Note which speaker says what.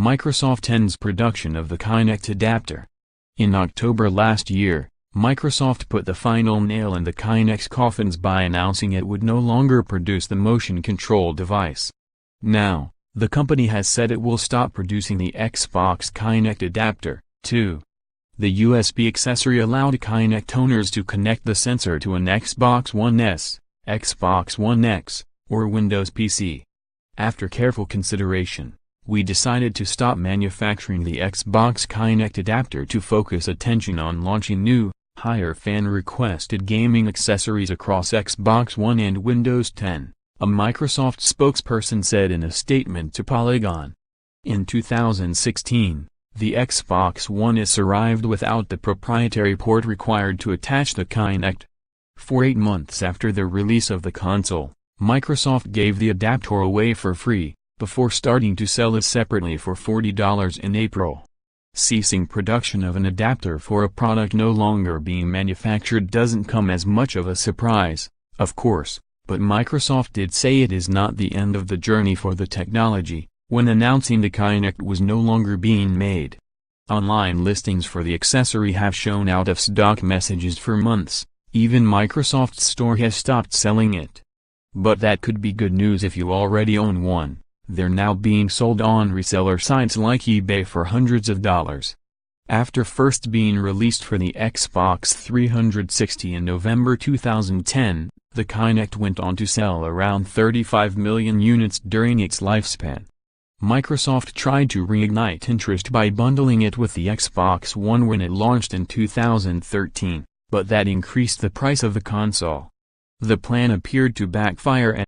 Speaker 1: Microsoft ends production of the Kinect adapter. In October last year, Microsoft put the final nail in the Kinect's coffins by announcing it would no longer produce the motion control device. Now, the company has said it will stop producing the Xbox Kinect Adapter, too. The USB accessory allowed Kinect owners to connect the sensor to an Xbox One S, Xbox One X, or Windows PC. After careful consideration, we decided to stop manufacturing the Xbox Kinect Adapter to focus attention on launching new, higher fan-requested gaming accessories across Xbox One and Windows 10. A Microsoft spokesperson said in a statement to Polygon. In 2016, the Xbox One S arrived without the proprietary port required to attach the Kinect. For 8 months after the release of the console, Microsoft gave the adapter away for free, before starting to sell it separately for $40 in April. Ceasing production of an adapter for a product no longer being manufactured doesn't come as much of a surprise, of course. But Microsoft did say it is not the end of the journey for the technology, when announcing the Kinect was no longer being made. Online listings for the accessory have shown out-of-stock messages for months, even Microsoft's store has stopped selling it. But that could be good news if you already own one. They're now being sold on reseller sites like eBay for hundreds of dollars. After first being released for the Xbox 360 in November 2010, the Kinect went on to sell around 35 million units during its lifespan. Microsoft tried to reignite interest by bundling it with the Xbox One when it launched in 2013, but that increased the price of the console. The plan appeared to backfire